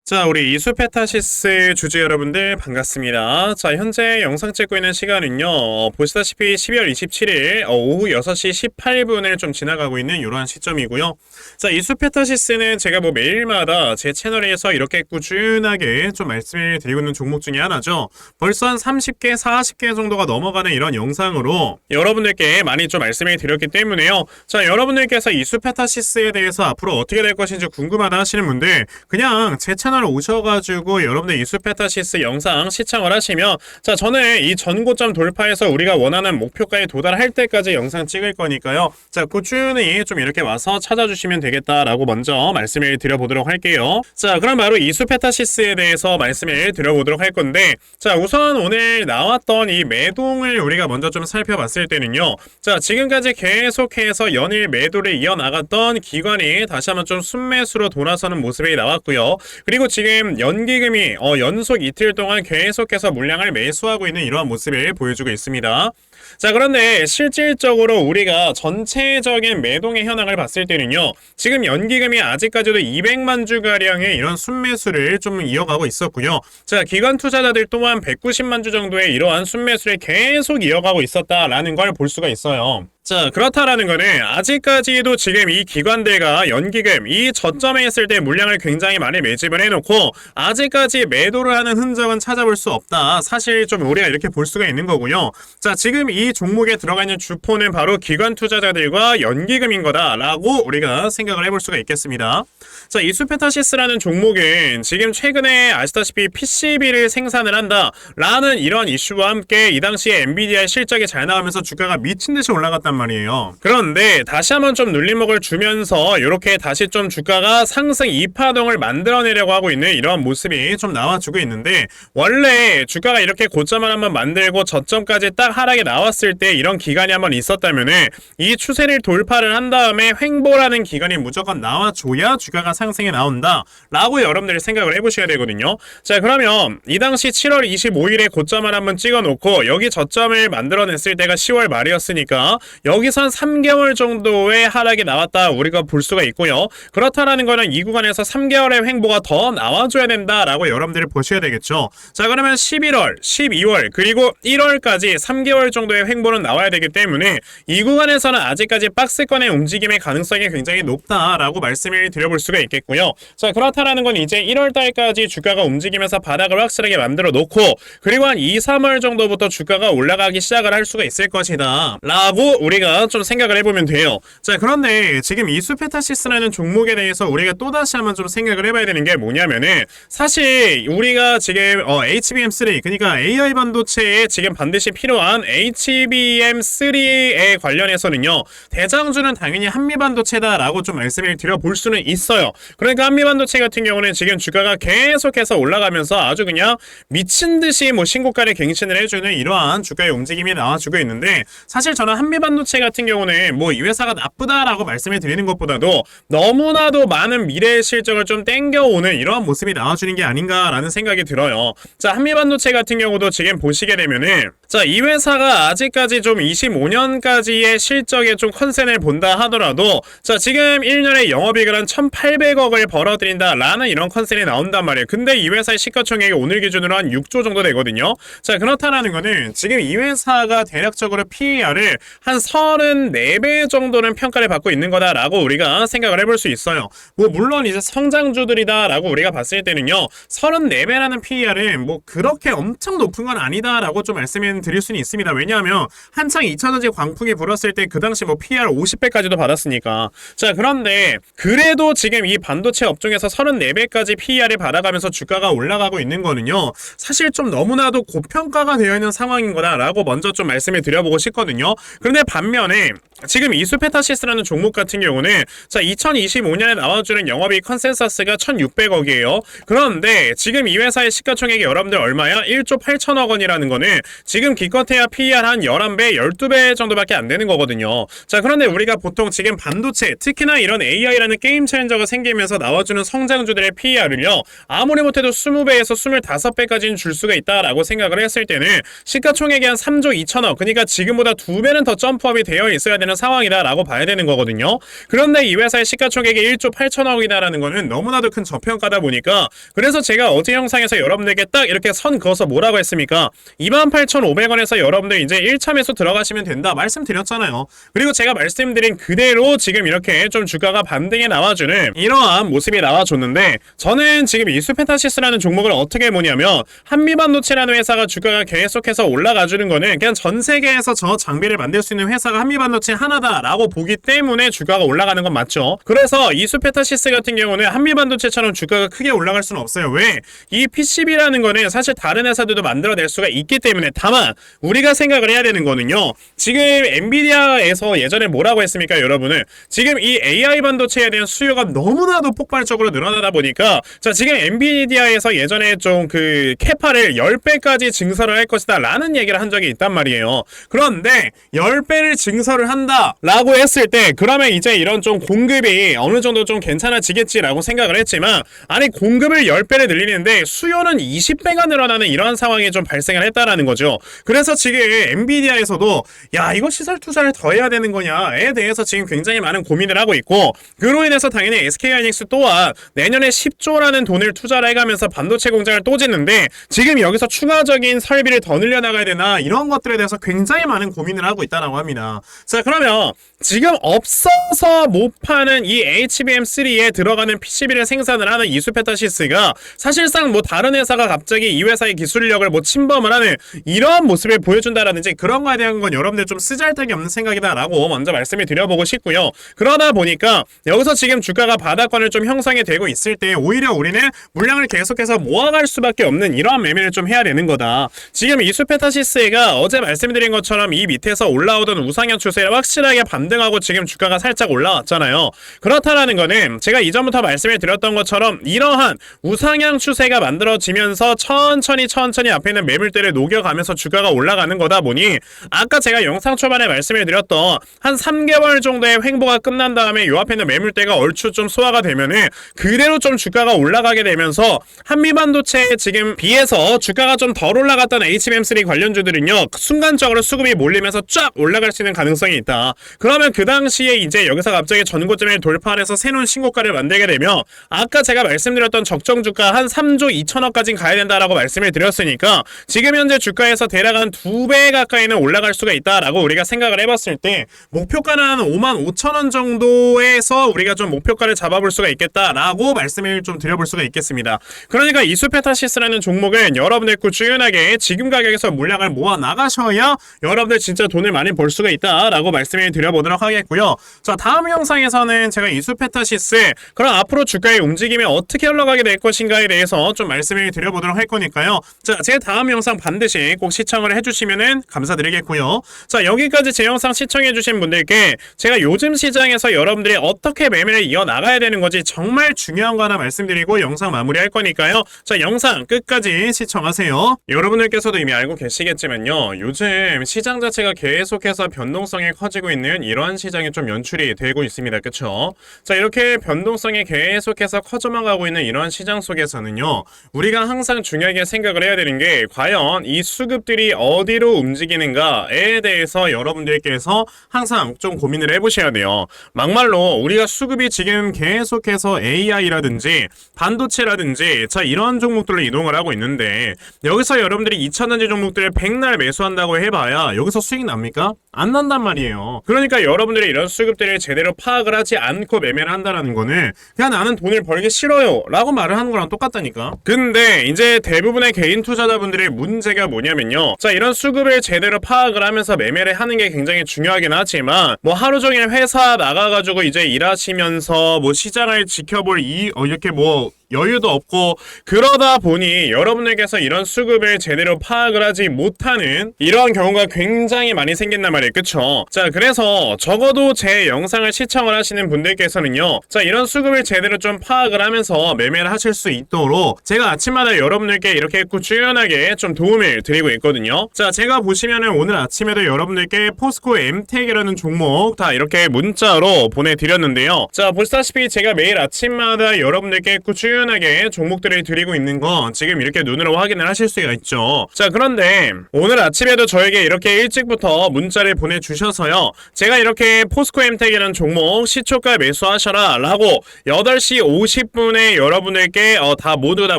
자, 우리 이수페타시스 주주 여러분들 반갑습니다. 자, 현재 영상 찍고 있는 시간은요, 보시다시피 12월 27일 오후 6시 18분을 좀 지나가고 있는 이러한 시점이고요. 자, 이수페타시스는 제가 뭐 매일마다 제 채널에서 이렇게 꾸준하게 좀 말씀을 드리고 있는 종목 중에 하나죠. 벌써 한 30개, 40개 정도가 넘어가는 이런 영상으로 여러분들께 많이 좀 말씀을 드렸기 때문에요. 자, 여러분들께서 이수페타시스에 대해서 앞으로 어떻게 될 것인지 궁금하다 하시는 분들, 그냥 제 채널 오셔가지고 여러분들 이수페타시스 영상 시청을 하시면, 자, 저는 이 전고점 돌파해서 우리가 원하는 목표가에 도달할 때까지 영상 찍을 거니까요. 자, 꾸준히 좀 이렇게 와서 찾아주시면 되겠다라고 먼저 말씀을 드려보도록 할게요. 자, 그럼 바로 이수페타시스에 대해서 말씀을 드려보도록 할 건데, 자, 우선 오늘 나왔던 이 매동을 우리가 먼저 좀 살펴봤을 때는요, 자, 지금까지 계속해서 연일 매도를 이어나갔던 기관이 다시 한번 좀 순매수로 돌아서는 모습이 나왔고요. 그리고 지금 연기금이 연속 이틀 동안 계속해서 물량을 매수하고 있는 이러한 모습을 보여주고 있습니다. 자, 그런데 실질적으로 우리가 전체적인 매동의 현황을 봤을 때는요, 지금 연기금이 아직까지도 200만 주가량의 이런 순매수를 좀 이어가고 있었고요. 자, 기관 투자자들 또한 190만 주 정도의 이러한 순매수를 계속 이어가고 있었다라는 걸 볼 수가 있어요. 자, 그렇다라는 거는 아직까지도 지금 이 기관들과 연기금 이 저점에 있을 때 물량을 굉장히 많이 매집을 해놓고 아직까지 매도를 하는 흔적은 찾아볼 수 없다. 사실 좀 우리가 이렇게 볼 수가 있는 거고요. 자, 지금 이 종목에 들어가 있는 주포는 바로 기관 투자자들과 연기금인 거다라고 우리가 생각을 해볼 수가 있겠습니다. 자, 이수페타시스라는 종목은 지금 최근에 아시다시피 PCB를 생산을 한다라는 이런 이슈와 함께 이 당시에 엔비디아의 실적이 잘 나오면서 주가가 미친 듯이 올라갔단 말이에요. 그런데 다시 한번 좀 눌림목을 주면서 이렇게 다시 좀 주가가 상승 이파동을 만들어내려고 하고 있는 이러한 모습이 좀 나와주고 있는데, 원래 주가가 이렇게 고점을 한번 만들고 저점까지 딱 하락이 나왔을 때 이런 기간이 한번 있었다면은 이 추세를 돌파를 한 다음에 횡보라는 기간이 무조건 나와줘야 주가가 상승에 나온다 라고 여러분들이 생각을 해보셔야 되거든요. 자, 그러면 이 당시 7월 25일에 고점을 한번 찍어놓고 여기 저점을 만들어냈을 때가 10월 말이었으니까 여기서 한 3개월 정도의 하락이 나왔다 우리가 볼 수가 있고요. 그렇다라는 거는 이 구간에서 3개월의 횡보가 더 나와줘야 된다라고 여러분들이 보셔야 되겠죠. 자, 그러면 11월, 12월 그리고 1월까지 3개월 정도의 횡보는 나와야 되기 때문에 이 구간에서는 아직까지 박스권의 움직임의 가능성이 굉장히 높다라고 말씀을 드려볼 수가 있겠고요. 자, 그렇다라는 건 이제 1월달까지 주가가 움직이면서 바닥을 확실하게 만들어 놓고, 그리고 한 2, 3월 정도부터 주가가 올라가기 시작을 할 수가 있을 것이다 라고 우리가 좀 생각을 해보면 돼요. 자, 그런데 지금 이수페타시스라는 종목에 대해서 우리가 또다시 한번 좀 생각을 해봐야 되는 게 뭐냐면은, 사실 우리가 지금 HBM3 그러니까 AI 반도체에 지금 반드시 필요한 HBM3에 관련해서는요, 대장주는 당연히 한미반도체다라고 좀 말씀을 드려볼 수는 있어요. 그러니까 한미반도체 같은 경우는 지금 주가가 계속해서 올라가면서 아주 그냥 미친듯이 뭐 신고가를 갱신을 해주는 이러한 주가의 움직임이 나와주고 있는데, 사실 저는 한미반도체 같은 경우는 뭐 이 회사가 나쁘다라고 말씀을 드리는 것보다도 너무나도 많은 미래의 실적을 좀 땡겨오는 이러한 모습이 나와주는 게 아닌가라는 생각이 들어요. 자, 한미반도체 같은 경우도 지금 보시게 되면은, 자, 이 회사가 아직까지 좀 25년까지의 실적에 좀 컨센을 본다 하더라도, 자, 지금 1년에 영업이익을 한 1,800억을 벌어들인다 라는 이런 컨센이 나온단 말이에요. 근데 이 회사의 시가총액이 오늘 기준으로 한 6조 정도 되거든요. 자, 그렇다라는 거는 지금 이 회사가 대략적으로 PER을 한 34배 정도는 평가를 받고 있는 거다라고 우리가 생각을 해볼 수 있어요. 뭐 물론 이제 성장주들이다라고 우리가 봤을 때는요, 34배라는 PER은 뭐 그렇게 엄청 높은 건 아니다라고 좀 말씀을 드릴 수는 있습니다. 왜냐하면 한창 2차전지 광풍이 불었을 때 그 당시 뭐 PER 50배까지도 받았으니까. 자, 그런데 그래도 지금 이 반도체 업종에서 34배까지 PER을 받아가면서 주가가 올라가고 있는 거는요, 사실 좀 너무나도 고평가가 되어 있는 상황인 거다라고 먼저 좀 말씀을 드려보고 싶거든요. 그런데 반면에 지금 이수페타시스라는 종목 같은 경우는, 자, 2025년에 나와주는 영업이익 컨센서스가 1,600억이에요. 그런데 지금 이 회사의 시가총액이 여러분들 얼마야? 1조 8천억 원이라는 거는 지금 기껏해야 PER 한 11배, 12배 정도밖에 안 되는 거거든요. 자, 그런데 우리가 보통 지금 반도체, 특히나 이런 AI라는 게임 챌린저가 생기면서 나와주는 성장주들의 PER을요, 아무리 못해도 20배에서 25배까지는 줄 수가 있다라고 생각을 했을 때는 시가총액이 한 3조 2천억, 그러니까 지금보다 2배는 더 점프업이 되어 있어야 되는 있는 상황이다라고 봐야 되는 거거든요. 그런데 이 회사의 시가총액이 1조 8천억이다라는 거는 너무나도 큰 저평가다 보니까, 그래서 제가 어제 영상에서 여러분들께 딱 이렇게 선 그어서 뭐라고 했습니까? 28,500원에서 여러분들 이제 1차 매수 들어가시면 된다 말씀드렸잖아요. 그리고 제가 말씀드린 그대로 지금 이렇게 좀 주가가 반등에 나와주는 이러한 모습이 나와줬는데, 저는 지금 이수페타시스라는 종목을 어떻게 보냐면, 한미반도체라는 회사가 주가가 계속해서 올라가주는 거는 그냥 전 세계에서 저 장비를 만들 수 있는 회사가 한미반도체 하나다라고 보기 때문에 주가가 올라가는 건 맞죠. 그래서 이수페타시스 같은 경우는 한미반도체처럼 주가가 크게 올라갈 수는 없어요. 왜? 이 PCB라는 거는 사실 다른 회사들도 만들어낼 수가 있기 때문에. 다만 우리가 생각을 해야 되는 거는요, 지금 엔비디아에서 예전에 뭐라고 했습니까 여러분은? 지금 이 AI 반도체에 대한 수요가 너무나도 폭발적으로 늘어나다 보니까, 자 지금 엔비디아에서 예전에 좀 그 캐파를 10배까지 증설을 할 것이다 라는 얘기를 한 적이 있단 말이에요. 그런데 10배를 증설을 한다 라고 했을 때, 그러면 이제 이런 좀 공급이 어느 정도 좀 괜찮아지겠지라고 생각을 했지만, 아니 공급을 10배를 늘리는데 수요는 20배가 늘어나는 이러한 상황이 좀 발생을 했다라는 거죠. 그래서 지금 엔비디아에서도 야 이거 시설 투자를 더 해야 되는 거냐에 대해서 지금 굉장히 많은 고민을 하고 있고, 그로 인해서 당연히 SK하이닉스 또한 내년에 10조라는 돈을 투자를 해가면서 반도체 공장을 또 짓는데, 지금 여기서 추가적인 설비를 더 늘려나가야 되나 이런 것들에 대해서 굉장히 많은 고민을 하고 있다고 합니다. 자 그러면 지금 없어서 못 파는 이 HBM3에 들어가는 PCB를 생산을 하는 이수페타시스가 사실상 뭐 다른 회사가 갑자기 이 회사의 기술력을 뭐 침범을 하는 이러한 모습을 보여준다라든지 그런 거에 대한 건 여러분들 좀 쓰잘데기 없는 생각이다라고 먼저 말씀을 드려보고 싶고요. 그러다 보니까 여기서 지금 주가가 바닥권을 좀 형성이 되고 있을 때 오히려 우리는 물량을 계속해서 모아갈 수밖에 없는 이러한 매매를 좀 해야 되는 거다. 지금 이수페타시스가 어제 말씀드린 것처럼 이 밑에서 올라오던 우상향 추세에 확실하게 반등하고 지금 주가가 살짝 올라왔잖아요. 그렇다라는 거는 제가 이전부터 말씀을 드렸던 것처럼 이러한 우상향 추세가 만들어지면서 천천히 앞에 있는 매물대를 녹여가면서 주가가 올라가는 거다 보니, 아까 제가 영상 초반에 말씀을 드렸던 한 3개월 정도의 횡보가 끝난 다음에 요 앞에 있는 매물대가 얼추 좀 소화가 되면은 그대로 좀 주가가 올라가게 되면서 한미반도체에 지금 비해서 주가가 좀 덜 올라갔던 HBM3 관련주들은요 순간적으로 수급이 몰리면서 쫙 올라갈 수 있는 가능성이 있다. 그러면 그 당시에 이제 여기서 갑자기 전고점을 돌파해서 새로운 신고가를 만들게 되면, 아까 제가 말씀드렸던 적정 주가 한 3조 2천억까지 가야 된다라고 말씀을 드렸으니까, 지금 현재 주가에서 대략 한 2배 가까이는 올라갈 수가 있다라고 우리가 생각을 해봤을 때, 목표가는 한 5만 5천 원 정도에서 우리가 좀 목표가를 잡아볼 수가 있겠다라고 말씀을 좀 드려볼 수가 있겠습니다. 그러니까 이수페타시스라는 종목은 여러분들 꾸준하게 지금 가격에서 물량을 모아 나가셔야 여러분들 진짜 돈을 많이 벌 수가 있다라고 말씀을 드려보도록 하겠고요. 자 다음 영상에서는 제가 이수페타시스 그럼 앞으로 주가의 움직임이 어떻게 흘러가게 될 것인가에 대해서 좀 말씀을 드려보도록 할 거니까요. 자 제 다음 영상 반드시 꼭 시청을 해주시면 감사드리겠고요. 자 여기까지 제 영상 시청해주신 분들께 제가 요즘 시장에서 여러분들이 어떻게 매매를 이어나가야 되는 건지 정말 중요한 거 하나 말씀드리고 영상 마무리할 거니까요. 자 영상 끝까지 시청하세요. 여러분들께서도 이미 알고 계시겠지만요, 요즘 시장 자체가 계속해서 변동성이 커지고 있는 이러한 시장이 좀 연출이 되고 있습니다. 그쵸? 자 이렇게 변동성이 계속해서 커져만 가고 있는 이러한 시장 속에서는요, 우리가 항상 중요하게 생각을 해야 되는 게 과연 이 수급들이 어디로 움직이는가에 대해서 여러분들께서 항상 좀 고민을 해보셔야 돼요. 막말로 우리가 수급이 지금 계속해서 AI라든지 반도체라든지 자 이런 종목들로 이동을 하고 있는데, 여기서 여러분들이 2차전지 종목들을 백날 매수한다고 해봐야 여기서 수익 납니까? 안 난단 말이에요. 그러니까 여러분들이 이런 수급들을 제대로 파악을 하지 않고 매매를 한다는 거는 그냥 나는 돈을 벌기 싫어요 라고 말을 하는 거랑 똑같다니까. 근데 이제 대부분의 개인 투자자분들의 문제가 뭐냐면요, 자 이런 수급을 제대로 파악을 하면서 매매를 하는 게 굉장히 중요하긴 하지만, 뭐 하루 종일 회사 나가가지고 이제 일하시면서 뭐 시장을 지켜볼 이렇게 뭐 여유도 없고, 그러다 보니 여러분들께서 이런 수급을 제대로 파악을 하지 못하는 이러한 경우가 굉장히 많이 생긴단 말이에요. 그쵸? 자 그래서 적어도 제 영상을 시청을 하시는 분들께서는요, 자 이런 수급을 제대로 좀 파악을 하면서 매매를 하실 수 있도록 제가 아침마다 여러분들께 이렇게 꾸준하게 좀 도움을 드리고 있거든요. 자 제가 보시면은 오늘 아침에도 여러분들께 포스코 엠텍이라는 종목 다 이렇게 문자로 보내드렸는데요. 자 보시다시피 제가 매일 아침마다 여러분들께 꾸준하게 꾸준하게 종목들을 드리고 있는 거 지금 이렇게 눈으로 확인을 하실 수가 있죠. 자, 그런데 오늘 아침에도 저에게 이렇게 일찍부터 문자를 보내주셔서요, 제가 이렇게 포스코엠텍이라는 종목 시초가 매수하셔라 라고 8시 50분에 여러분들께 모두 다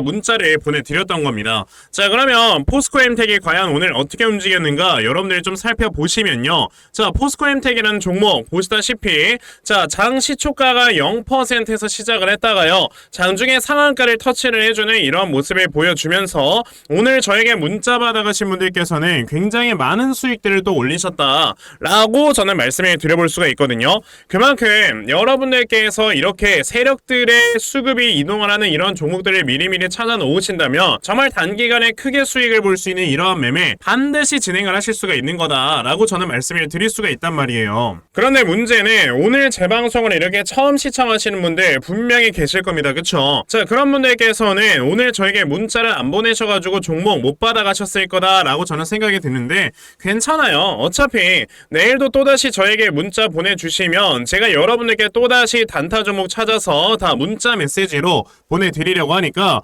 문자를 보내드렸던 겁니다. 자, 그러면 포스코엠텍이 과연 오늘 어떻게 움직였는가 여러분들이 좀 살펴보시면요, 자, 포스코엠텍이라는 종목 보시다시피 자, 장 시초가가 0%에서 시작을 했다가요, 장중에 상한가를 터치를 해주는 이런 모습을 보여주면서 오늘 저에게 문자 받아가신 분들께서는 굉장히 많은 수익들을 또 올리셨다 라고 저는 말씀을 드려볼 수가 있거든요. 그만큼 여러분들께서 이렇게 세력들의 수급이 이동을 하는 이런 종목들을 미리미리 찾아 놓으신다면 정말 단기간에 크게 수익을 볼 수 있는 이러한 매매 반드시 진행을 하실 수가 있는 거다 라고 저는 말씀을 드릴 수가 있단 말이에요. 그런데 문제는 오늘 제 방송을 이렇게 처음 시청하시는 분들 분명히 계실 겁니다. 그쵸? 자, 그런 분들께서는 오늘 저에게 문자를 안 보내셔가지고 종목 못 받아가셨을 거다 라고 저는 생각이 드는데 괜찮아요. 어차피 내일도 또다시 저에게 문자 보내주시면 제가 여러분들께 또다시 단타 종목 찾아서 다 문자 메시지로 보내드리려고 하니까,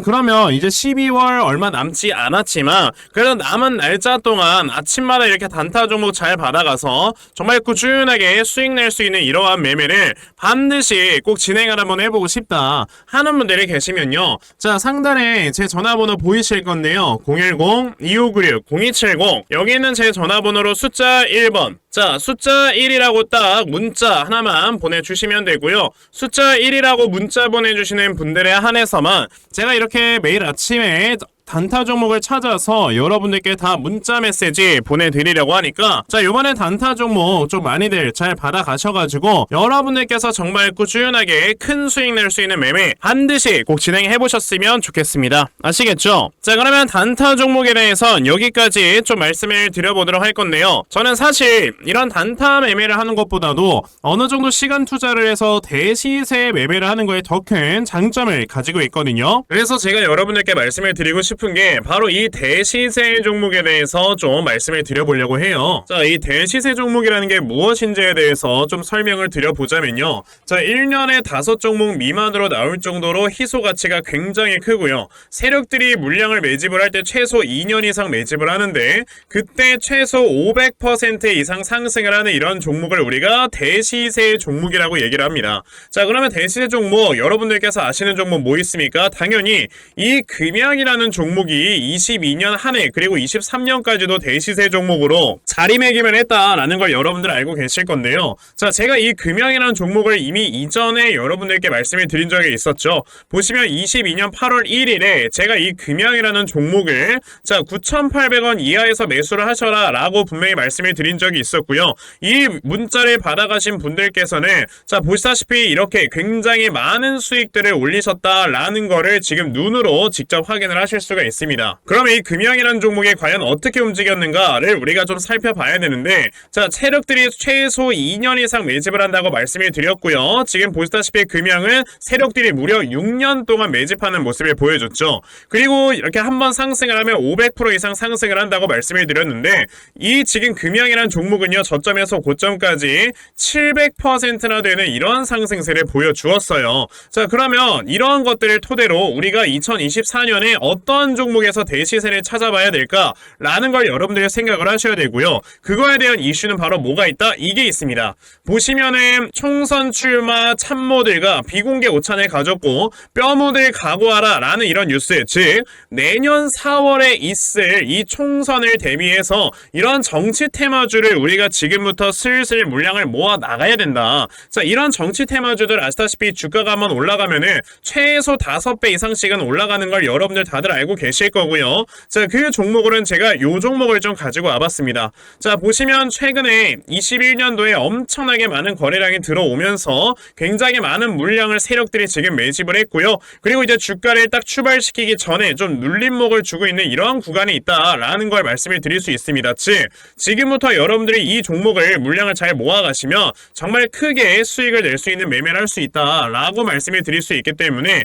그러면 이제 12월 얼마 남지 않았지만 그래도 남은 날짜 동안 아침마다 이렇게 단타 종목 잘 받아가서 정말 꾸준하게 수익 낼 수 있는 이러한 매매를 반드시 꼭 진행을 한번 해보고 싶다 하는 분들이 계시면요, 자, 상단에 제 전화번호 보이실 건데요, 010-2596-0270 여기 있는 제 전화번호로 숫자 1번, 자, 숫자 1이라고 딱 문자 하나만 보내주시면 되고요. 숫자 1이라고 문자 보내주시는 분들에 한해서만 제가 이렇게 매일 아침에 단타 종목을 찾아서 여러분들께 다 문자 메시지 보내드리려고 하니까, 자, 요번에 단타 종목 좀 많이들 잘 받아가셔가지고 여러분들께서 정말 꾸준하게 큰 수익 낼 수 있는 매매 반드시 꼭 진행해보셨으면 좋겠습니다. 아시겠죠? 자, 그러면 단타 종목에 대해선 여기까지 좀 말씀을 드려보도록 할 건데요, 저는 사실 이런 단타 매매를 하는 것보다도 어느 정도 시간 투자를 해서 대시세 매매를 하는 거에 더 큰 장점을 가지고 있거든요. 그래서 제가 여러분들께 말씀을 드리고 싶은 게 바로 이 대시세 종목에 대해서 좀 말씀을 드려보려고 해요. 자, 이 대시세 종목이라는 게 무엇인지에 대해서 좀 설명을 드려보자면요, 자, 1년에 5종목 미만으로 나올 정도로 희소 가치가 굉장히 크고요, 세력들이 물량을 매집을 할 때 최소 2년 이상 매집을 하는데 그때 최소 500% 이상 상승을 하는 이런 종목을 우리가 대시세 종목이라고 얘기를 합니다. 자, 그러면 대시세 종목 여러분들께서 아시는 종목 뭐 있습니까? 당연히 이 금양이라는 종목이 22년 한 해 그리고 23년까지도 대시세 종목으로 자리매김을 했다라는 걸 여러분들 알고 계실 건데요. 자, 제가 이 금양이라는 종목을 이미 이전에 여러분들께 말씀을 드린 적이 있었죠. 보시면 22년 8월 1일에 제가 이 금양이라는 종목을 자 9,800원 이하에서 매수를 하셔라 라고 분명히 말씀을 드린 적이 있었고요. 이 문자를 받아가신 분들께서는 자, 보시다시피 이렇게 굉장히 많은 수익들을 올리셨다라는 거를 지금 눈으로 직접 확인을 하실 수가 있습니다. 그러면 이 금양이라는 종목이 과연 어떻게 움직였는가를 우리가 좀 살펴봐야 되는데, 자, 세력들이 최소 2년 이상 매집을 한다고 말씀을 드렸고요. 지금 보시다시피 금양은 세력들이 무려 6년 동안 매집하는 모습을 보여줬죠. 그리고 이렇게 한번 상승을 하면 500% 이상 상승을 한다고 말씀을 드렸는데, 이 지금 금양이라는 종목은요, 저점에서 고점까지 700%나 되는 이런 상승세를 보여주었어요. 자, 그러면 이러한 것들을 토대로 우리가 2024년에 어떤 종목에서 대시세를 찾아봐야 될까라는 걸 여러분들이 생각을 하셔야 되고요. 그거에 대한 이슈는 바로 뭐가 있다? 이게 있습니다. 보시면은 총선 출마 참모들과 비공개 오찬을 가졌고 뼈묻을 각오하라 라는 이런 뉴스, 즉 내년 4월에 있을 이 총선을 대비해서 이런 정치 테마주를 우리가 지금부터 슬슬 물량을 모아 나가야 된다. 자, 이런 정치 테마주들 아시다시피 주가가 한번 올라가면은 최소 5배 이상씩은 올라가는 걸 여러분들 다들 알고 계실 거고요. 자, 그 종목으로는 제가 요 종목을 좀 가지고 와봤습니다. 자, 보시면 최근에 21년도에 엄청나게 많은 거래량이 들어오면서 굉장히 많은 물량을 세력들이 지금 매집을 했고요. 그리고 이제 주가를 딱 출발시키기 전에 좀 눌림목을 주고 있는 이러한 구간이 있다라는 걸 말씀을 드릴 수 있습니다. 즉, 지금부터 여러분들이 이 종목을 물량을 잘 모아가시면 정말 크게 수익을 낼 수 있는 매매를 할 수 있다라고 말씀을 드릴 수 있기 때문에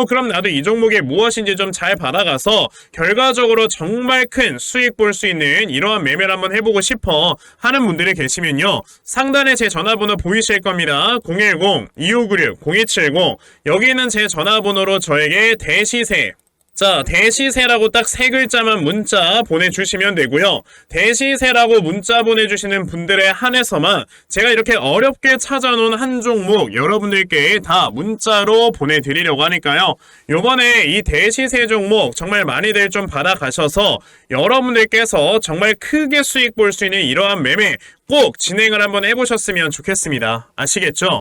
그럼 나도 이 종목이 무엇인지 좀 잘 받아가 가져가서 결과적으로 정말 큰 수익 볼 수 있는 이러한 매매를 한번 해보고 싶어 하는 분들이 계시면요. 상단에 제 전화번호 보이실 겁니다. 010-2596-0270 여기 있는 제 전화번호로 저에게 대시세 자, 대시세라고 딱 세 글자만 문자 보내주시면 되고요. 대시세라고 문자 보내주시는 분들에 한해서만 제가 이렇게 어렵게 찾아놓은 한 종목 여러분들께 다 문자로 보내드리려고 하니까요. 요번에 이 대시세 종목 정말 많이들 좀 받아가셔서 여러분들께서 정말 크게 수익 볼 수 있는 이러한 매매 꼭 진행을 한번 해보셨으면 좋겠습니다. 아시겠죠?